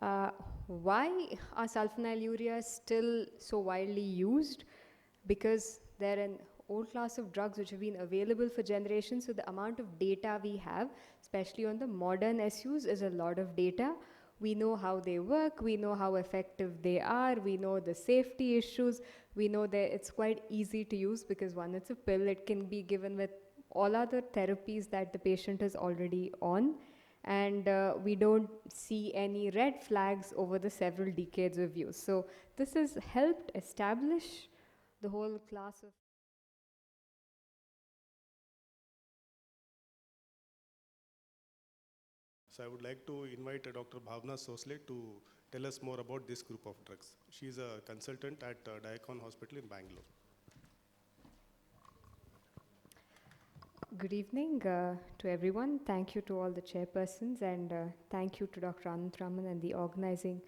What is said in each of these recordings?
Uh, why are sulfonylureas still so widely used? Because they're an old class of drugs which have been available for generations, so the amount of data we have, especially on the modern SUs, is a lot of data. We know how they work, we know how effective they are, we know the safety issues, we know that it's quite easy to use because one, it's a pill, it can be given with all other therapies that the patient is already on, and we don't see any red flags over the several decades of use. So this has helped establish the whole class of. So I would like to invite Dr. Bhavna Sosle to tell us more about this group of drugs. She is a consultant at Diacon Hospital in Bangalore. Good evening to everyone. Thank you to all the chairpersons, and thank you to Dr. Anantraman and the organizing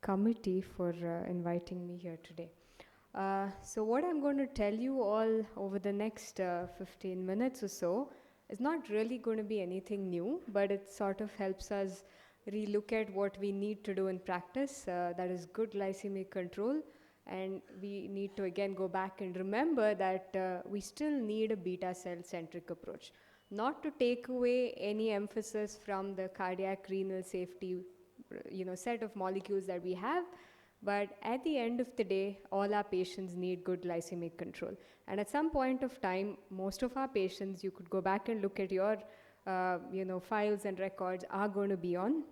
committee for inviting me here today. So what I'm going to tell you all over the next 15 minutes or so is not really going to be anything new, but it sort of helps us relook at what we need to do in practice, that is good glycemic control. And we need to again go back and remember that we still need a beta cell centric approach, not to take away any emphasis from the cardiac renal safety set of molecules that we have, but at the end of the day, all our patients need good glycemic control. And at some point of time, most of our patients, you could go back and look at your files and records, are going to be on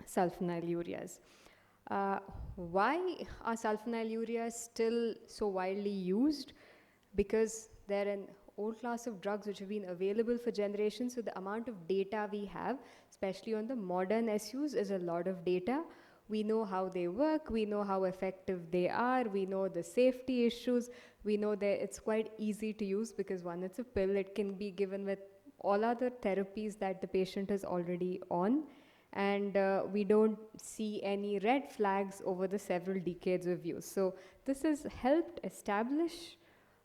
sulfonylureas. Why are sulfonylureas still so widely used? Because they're an old class of drugs which have been available for generations, so the amount of data we have, especially on the modern SUs, is a lot of data. We know how they work, we know how effective they are, we know the safety issues, we know that it's quite easy to use because one, it's a pill, it can be given with all other therapies that the patient is already on, and we don't see any red flags over the several decades of use. So this has helped establish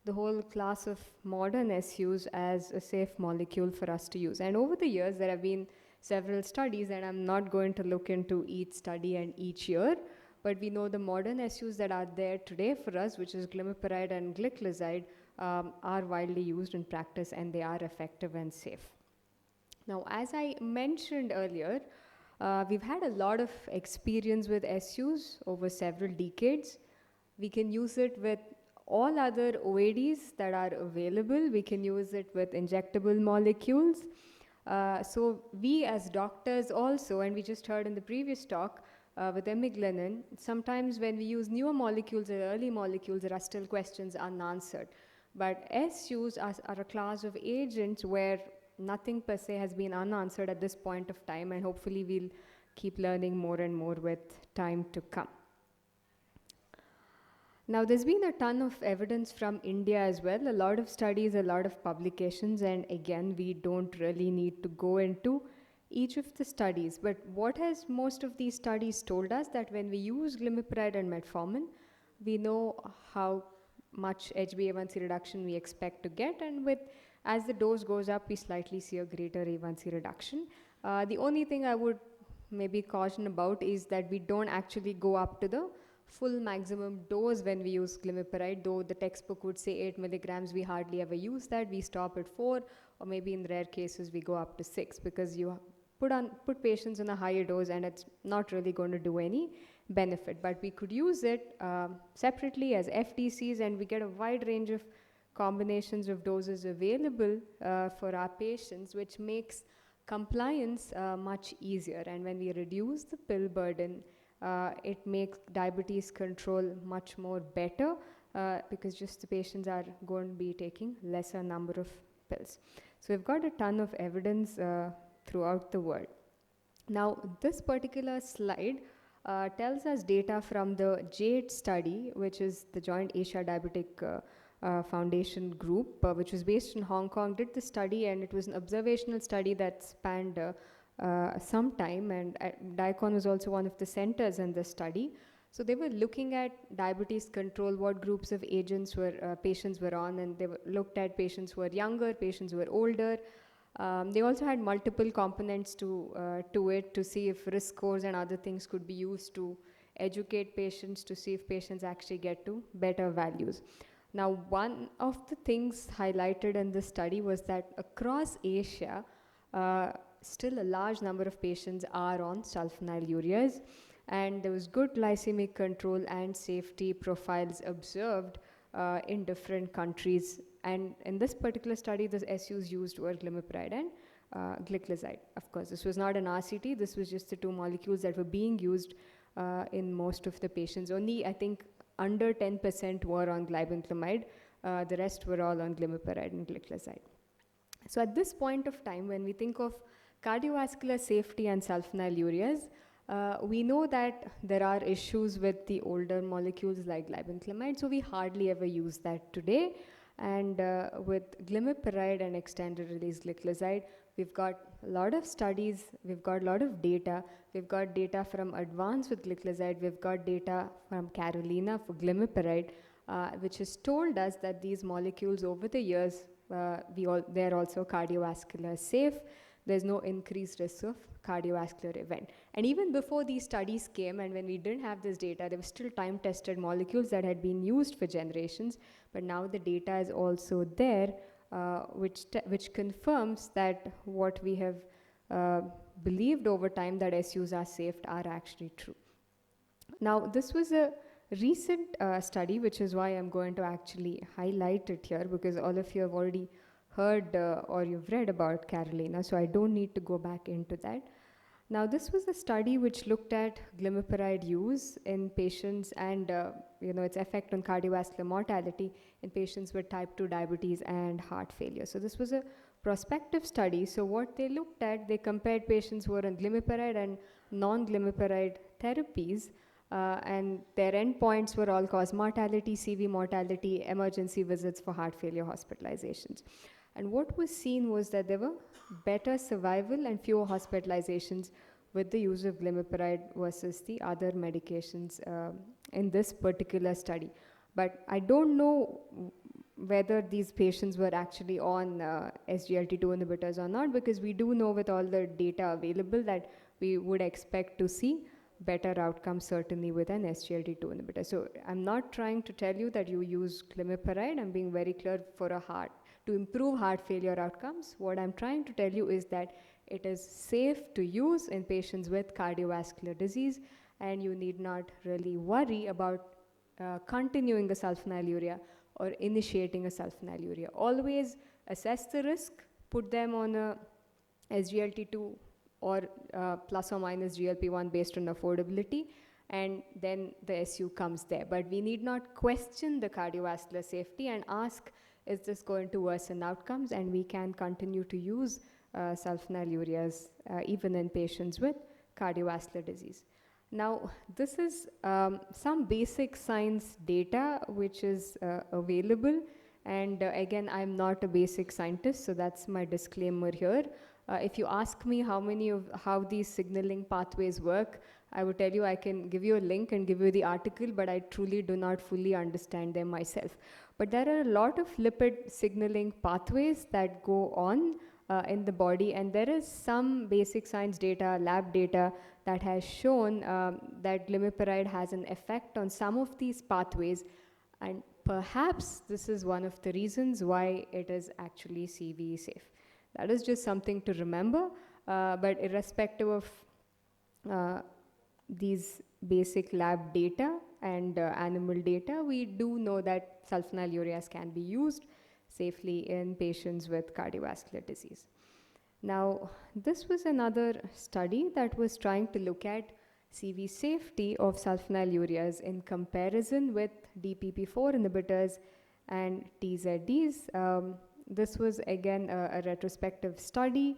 the whole class of modern SUs as a safe molecule for us to use. And over the years, there have been several studies, and I'm not going to look into each study and each year, but we know the modern SUs that are there today for us, which is glimepiride and gliclazide, are widely used in practice, and they are effective and safe. Now, as I mentioned earlier, we've had a lot of experience with SUs over several decades. We can use it with all other OADs that are available. We can use it with injectable molecules. So we as doctors also, and we just heard in the previous talk with emiglenin, sometimes when we use newer molecules or early molecules, there are still questions unanswered. But SUs are a class of agents where nothing per se has been unanswered at this point of time, and hopefully we'll keep learning more and more with time to come. Now, there's been a ton of evidence from India as well, a lot of studies, a lot of publications, and again, we don't really need to go into each of the studies. But what has most of these studies told us that when we use glimepiride and metformin, we know how much HbA1c reduction we expect to get, and as the dose goes up, we slightly see a greater A1c reduction. The only thing I would maybe caution about is that we don't actually go up to the full maximum dose when we use glimepiride, though the textbook would say 8 milligrams, we hardly ever use that. We stop at 4, or maybe in rare cases we go up to 6, because you put patients on a higher dose and it's not really going to do any benefit. But we could use it separately as FDCs, and we get a wide range of combinations of doses available for our patients, which makes compliance much easier. And when we reduce the pill burden, it makes diabetes control much more better because just the patients are going to be taking lesser number of pills. So we've got a ton of evidence throughout the world. Now, this particular slide tells us data from the JADE study, which is the Joint Asia Diabetic Foundation group, which was based in Hong Kong, did the study, and it was an observational study that spanned some time, and Diacon was also one of the centers in this study. So they were looking at diabetes control, what groups of agents patients were on, and they looked at patients who were younger, patients who were older. They also had multiple components to it to see if risk scores and other things could be used to educate patients to see if patients actually get to better values. Now, one of the things highlighted in this study was that across Asia, still a large number of patients are on sulfonylureas, and there was good glycemic control and safety profiles observed in different countries. And in this particular study, the SUs used were glimepiride and gliclazide. Of course, this was not an RCT, this was just the two molecules that were being used in most of the patients. Only, I think, under 10% were on glibenclamide, the rest were all on glimepiride and gliclazide. So at this point of time, when we think of cardiovascular safety and sulfonylureas, we know that there are issues with the older molecules like glibenclamide, so we hardly ever use that today. And with glimepiride and extended release gliclazide, we've got a lot of studies, we've got a lot of data. We've got data from Advance with gliclazide, we've got data from Carolina for glimepiride, which has told us that these molecules over the years, they're also cardiovascular safe. There's no increased risk of cardiovascular event. And even before these studies came, and when we didn't have this data, there were still time-tested molecules that had been used for generations, but now the data is also there, which confirms that what we have believed over time, that SUs are safe, are actually true. Now, this was a recent study, which is why I'm going to actually highlight it here, because all of you have already heard or you've read about Carolina, so I don't need to go back into that. Now, this was a study which looked at glimepiride use in patients and its effect on cardiovascular mortality in patients with type 2 diabetes and heart failure. So this was a prospective study. So what they looked at, they compared patients who were on glimepiride and non-glimepiride therapies, and their endpoints were all-cause mortality, CV mortality, emergency visits for heart failure hospitalizations. And what was seen was that there were better survival and fewer hospitalizations with the use of glimepiride versus the other medications in this particular study. But I don't know whether these patients were actually on SGLT2 inhibitors or not, because we do know with all the data available that we would expect to see better outcomes certainly with an SGLT2 inhibitor. So I'm not trying to tell you that you use glimepiride. I'm being very clear to improve heart failure outcomes. What I'm trying to tell you is that it is safe to use in patients with cardiovascular disease, and you need not really worry about continuing the sulfonylurea or initiating a sulfonylurea. Always assess the risk, put them on a SGLT2 or plus or minus GLP-1 based on affordability, and then the SU comes there. But we need not question the cardiovascular safety and ask, is this going to worsen outcomes? And we can continue to use sulfonylureas even in patients with cardiovascular disease. Now, this is some basic science data which is available, and again, I'm not a basic scientist, so that's my disclaimer here. If you ask me how these signaling pathways work, I would tell you I can give you a link and give you the article, but I truly do not fully understand them myself. But there are a lot of lipid signaling pathways that go on in the body, and there is some basic science data, lab data, that has shown that glimepiride has an effect on some of these pathways, and perhaps this is one of the reasons why it is actually CV safe. That is just something to remember, but irrespective of these basic lab data and animal data, we do know that sulfonylureas can be used safely in patients with cardiovascular disease. Now, this was another study that was trying to look at CV safety of sulfonylureas in comparison with DPP-4 inhibitors and TZDs. This was again a retrospective study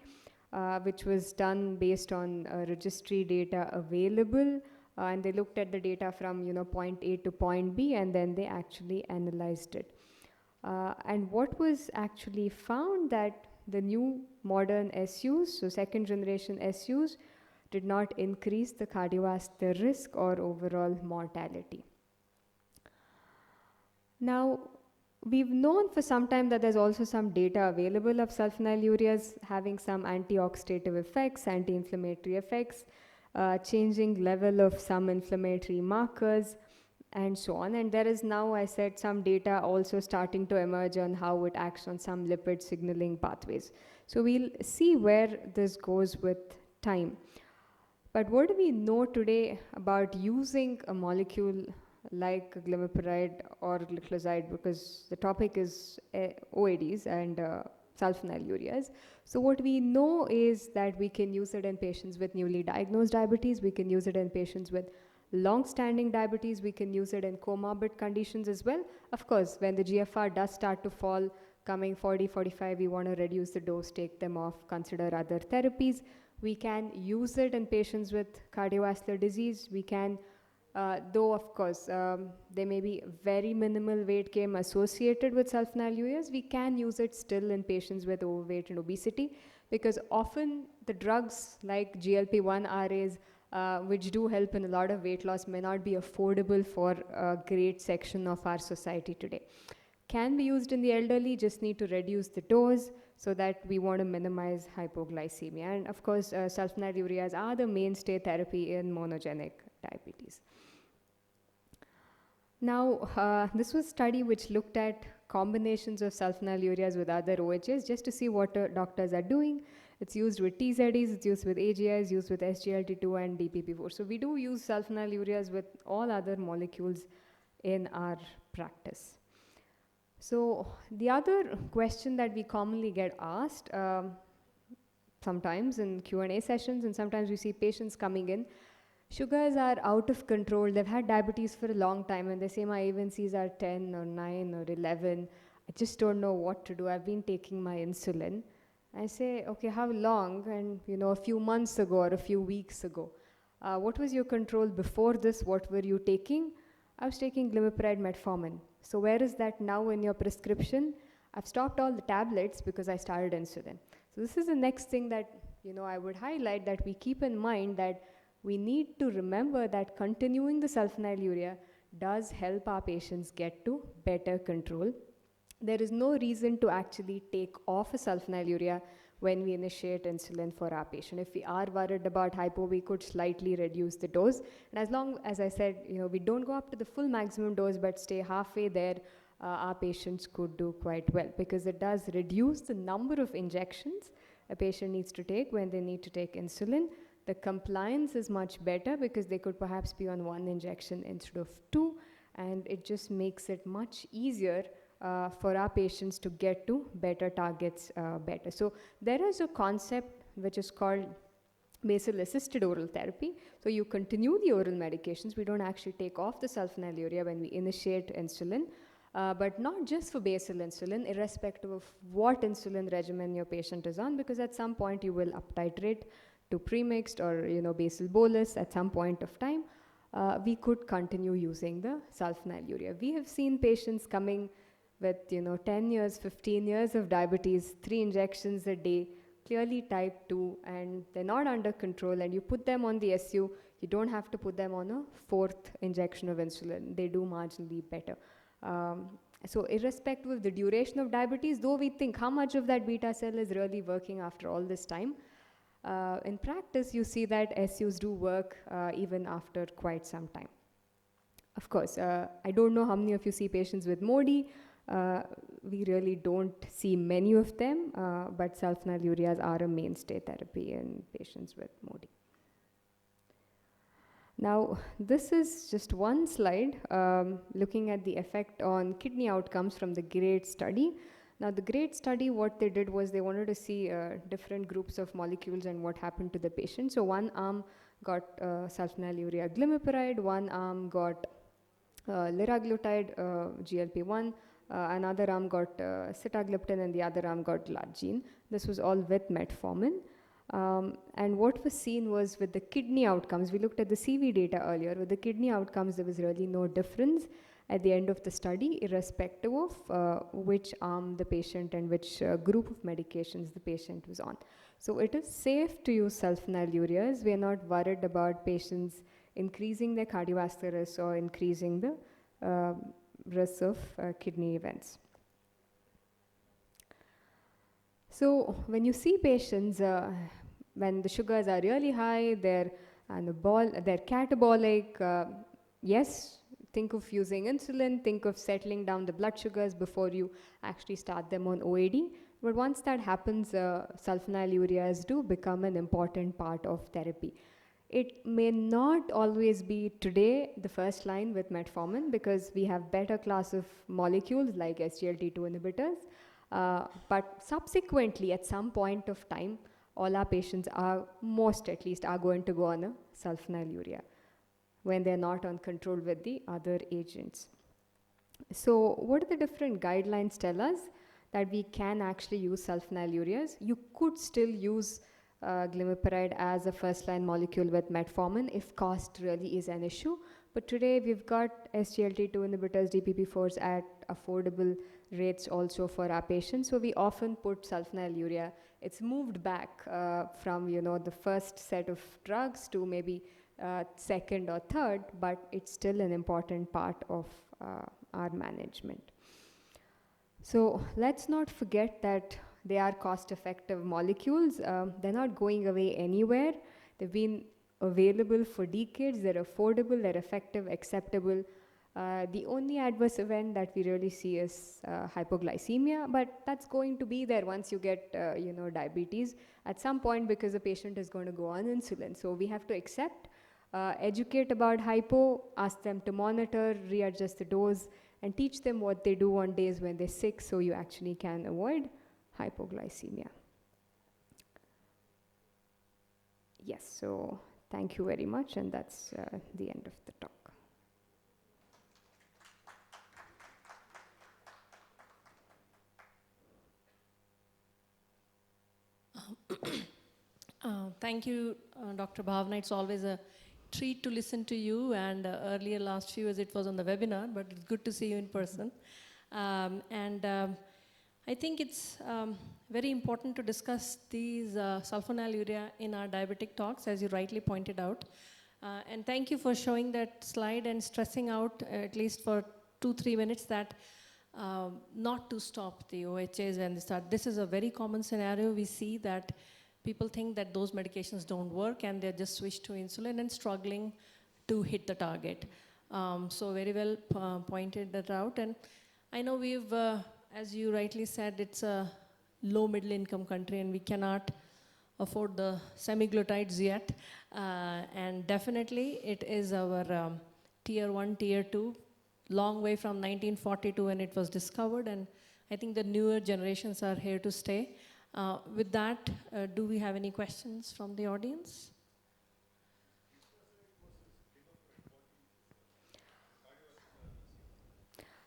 which was done based on registry data available, and they looked at the data from point A to point B, and then they actually analyzed it. And what was actually found that the new modern SUs, so second generation SUs, did not increase the cardiovascular risk or overall mortality. Now, We've known for some time that there's also some data available of sulfonylureas having some antioxidative effects, anti-inflammatory effects, changing level of some inflammatory markers, and so on. And there is now, I said, some data also starting to emerge on how it acts on some lipid signaling pathways. So we'll see where this goes with time. But what do we know today about using a molecule like glimepiride or glycoside, because the topic is OADs and sulfonylureas. So what we know is that we can use it in patients with newly diagnosed diabetes, we can use it in patients with long-standing diabetes, we can use it in comorbid conditions as well. Of course, when the GFR does start to fall, coming 40, 45, we want to reduce the dose, take them off, consider other therapies. We can use it in patients with cardiovascular disease. We can, though of course there may be very minimal weight gain associated with sulfonylureas, we can use it still in patients with overweight and obesity, because often the drugs like GLP-1 RAs, which do help in a lot of weight loss, may not be affordable for a great section of our society today. Can be used in the elderly, just need to reduce the dose so that we want to minimize hypoglycemia. And of course, sulfonylureas are the mainstay therapy in monogenic diabetes. Now, this was a study which looked at combinations of sulfonylureas with other OHs just to see what doctors are doing. It's used with TZDs, it's used with AGIs, used with SGLT2 and DPP4. So we do use sulfonylureas with all other molecules in our practice. So the other question that we commonly get asked sometimes in Q&A sessions, and sometimes we see patients coming in, sugars are out of control, they've had diabetes for a long time and they say my A1Cs are 10 or 9 or 11, I just don't know what to do, I've been taking my insulin. I say, okay, how long? And a few months ago or a few weeks ago. What was your control before this? What were you taking? I was taking glimepiride metformin. So where is that now in your prescription? I've stopped all the tablets because I started insulin. So this is the next thing that I would highlight, that we keep in mind that we need to remember that continuing the sulfonylurea does help our patients get to better control. There is no reason to actually take off a sulfonylurea when we initiate insulin for our patient. If we are worried about hypo, we could slightly reduce the dose. And as long as I said, we don't go up to the full maximum dose, but stay halfway there, our patients could do quite well, because it does reduce the number of injections a patient needs to take when they need to take insulin. The compliance is much better because they could perhaps be on 1 injection instead of 2, and it just makes it much easier for our patients to get to better targets better. So there is a concept which is called basal assisted oral therapy. So you continue the oral medications. We don't actually take off the sulfonylurea when we initiate insulin, but not just for basal insulin, irrespective of what insulin regimen your patient is on, because at some point you will up titrate to premixed or basal bolus at some point of time. We could continue using the sulfonylurea. We have seen patients coming with 10 years, 15 years of diabetes, 3 injections a day, clearly type 2, and they're not under control, and you put them on the SU, you don't have to put them on a 4th injection of insulin. They do marginally better. So irrespective of the duration of diabetes, though we think how much of that beta cell is really working after all this time, in practice you see that SUs do work even after quite some time. Of course, I don't know how many of you see patients with MODY. We really don't see many of them, but sulfonylureas are a mainstay therapy in patients with MODY. Now, this is just one slide looking at the effect on kidney outcomes from the GREAT study. Now, the GREAT study, what they did was they wanted to see different groups of molecules and what happened to the patient. So one arm got sulfonylurea glimepiride, one arm got liraglutide, GLP-1, another arm got sitagliptin, and the other arm got glargine. This was all with metformin. And what was seen was with the kidney outcomes, we looked at the CV data earlier, with the kidney outcomes there was really no difference at the end of the study, irrespective of which arm the patient and which group of medications the patient was on. So it is safe to use sulfonylureas. We are not worried about patients increasing their cardiovascular risk or increasing the risk of kidney events. So when you see patients, when the sugars are really high, they're catabolic, yes, think of using insulin, think of settling down the blood sugars before you actually start them on OAD. But once that happens, sulfonylureas do become an important part of therapy. It may not always be today the first line with metformin, because we have better class of molecules like SGLT2 inhibitors. But subsequently, at some point of time, all our patients are, most at least, are going to go on a sulfonylurea when they're not on control with the other agents. So what do the different guidelines tell us? That we can actually use sulfonylureas. You could still use glimepiride as a first-line molecule with metformin if cost really is an issue. But today we've got SGLT2 inhibitors, DPP4s at affordable rates also for our patients. So we often put sulfonylurea. It's moved back from the first set of drugs to maybe second or third, but it's still an important part of our management. So let's not forget that they are cost-effective molecules. They're not going away anywhere. They've been available for decades. They're affordable, they're effective, acceptable. The only adverse event that we really see is hypoglycemia, but that's going to be there once you get diabetes at some point, because the patient is going to go on insulin. So we have to accept, educate about hypo, ask them to monitor, readjust the dose, and teach them what they do on days when they're sick, so you actually can avoid hypoglycemia. Yes, so thank you very much, and that's the end of the talk. Thank you, Dr. Bhavna. It's always a treat to listen to you, and earlier last few years it was on the webinar, but it's good to see you in person. I think it's very important to discuss these sulfonylurea in our diabetic talks, as you rightly pointed out. And thank you for showing that slide and stressing out, at least for 2-3 minutes, that not to stop the OHAs when they start. This is a very common scenario. We see that people think that those medications don't work and they're just switched to insulin and struggling to hit the target. So very well pointed that out. And I know we've, as you rightly said, it's a low middle income country and we cannot afford the semaglutides yet. And definitely it is our tier 1, tier 2, long way from 1942 when it was discovered. And I think the newer generations are here to stay. With that, do we have any questions from the audience?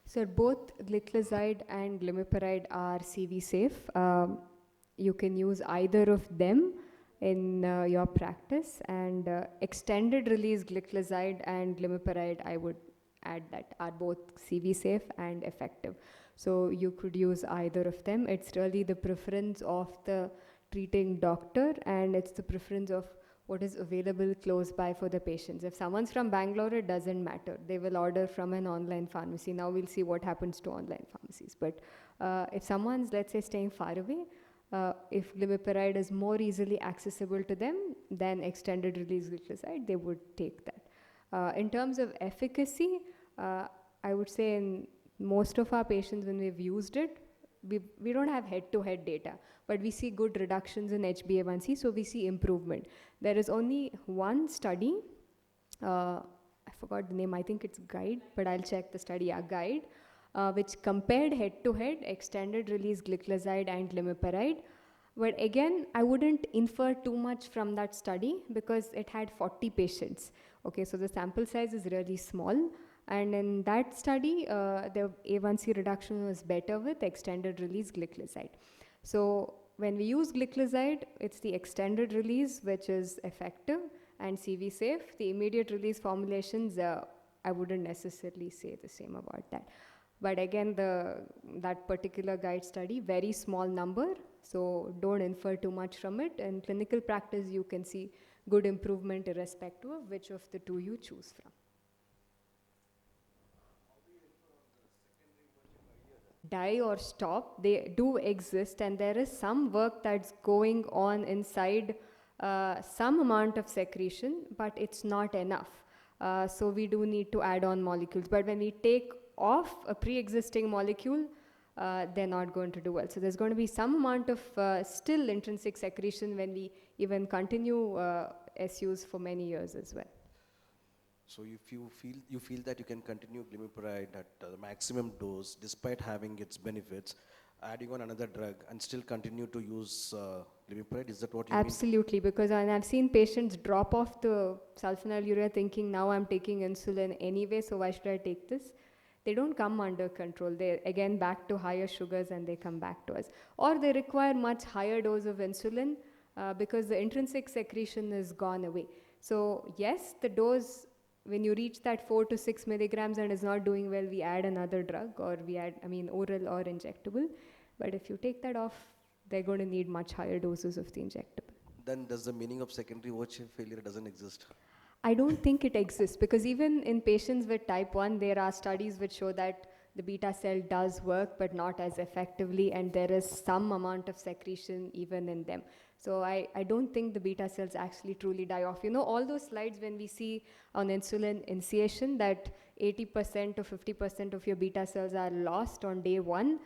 So both gliclazide and glimepiride are CV safe. You can use either of them in your practice, and extended release gliclazide and glimepiride, I would add, that are both CV safe and effective. So you could use either of them. It's really the preference of the treating doctor, and it's the preference of what is available close by for the patients. If someone's from Bangalore, it doesn't matter. They will order from an online pharmacy. Now we'll see what happens to online pharmacies. But if someone's, let's say, staying far away, if glimepiride is more easily accessible to them than extended release gliclazide, they would take that. In terms of efficacy, I would say in most of our patients, when we've used it, we don't have head-to-head data, but we see good reductions in HbA1c, so we see improvement. There is only one study, I forgot the name, I think it's GUIDE, but I'll check the study, GUIDE, which compared head-to-head extended release gliclazide and glimepiride. But again, I wouldn't infer too much from that study because it had 40 patients. Okay, so the sample size is really small. And in that study, the A1C reduction was better with extended release gliclazide. So when we use gliclazide, it's the extended release which is effective and CV safe. The immediate release formulations, I wouldn't necessarily say the same about that. But again, that particular GUIDE study, very small number, so don't infer too much from it. In clinical practice, you can see good improvement irrespective of which of the two you choose from. die or stop. They do exist, and there is some work that's going on inside some amount of secretion, but it's not enough. So we do need to add on molecules. But when we take off a pre-existing molecule, they're not going to do well. So there's going to be some amount of still intrinsic secretion when we even continue SUs for many years as well. So if you feel that you can continue glimepiride at the maximum dose despite having its benefits, adding on another drug and still continue to use glimepiride, is that what you mean? Absolutely, because I've seen patients drop off the sulfonylurea thinking now I'm taking insulin anyway, so why should I take this? They don't come under control. They're again back to higher sugars and they come back to us. Or they require much higher dose of insulin because the intrinsic secretion is gone away. So yes, the dose, when you reach that 4 to 6 milligrams and is not doing well, we add another drug, or we add, oral or injectable. But if you take that off, they're going to need much higher doses of the injectable. Then does the meaning of secondary ovarian failure doesn't exist? I don't think it exists, because even in patients with type 1, there are studies which show that the beta cell does work, but not as effectively, and there is some amount of secretion even in them. So I don't think the beta cells actually truly die off. You know, all those slides when we see on insulin initiation that 80% or 50% of your beta cells are lost on day 1.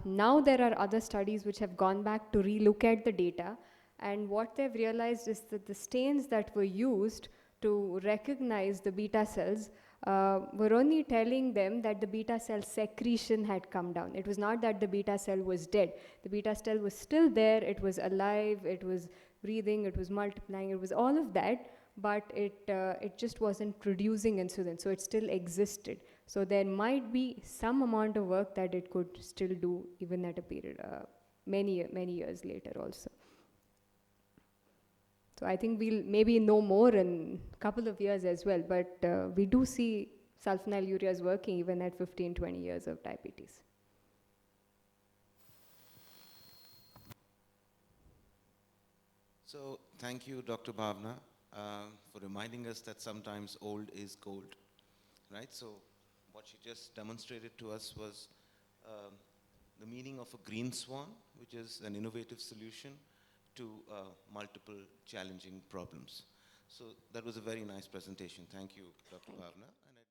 Now there are other studies which have gone back to relook at the data, and what they've realized is that the stains that were used to recognize the beta cells were only telling them that the beta cell secretion had come down. It was not that the beta cell was dead. The beta cell was still there, it was alive, it was breathing, it was multiplying, it was all of that, but it just wasn't producing insulin, so it still existed. So there might be some amount of work that it could still do even at a period, many years later also. So I think we'll maybe know more in a couple of years as well, but we do see sulfonylureas working even at 15, 20 years of diabetes. So thank you, Dr. Bhavna, for reminding us that sometimes old is gold, right? So what she just demonstrated to us was the meaning of a green swan, which is an innovative solution to multiple challenging problems. So that was a very nice presentation. Thank you, Dr. Bhavna. And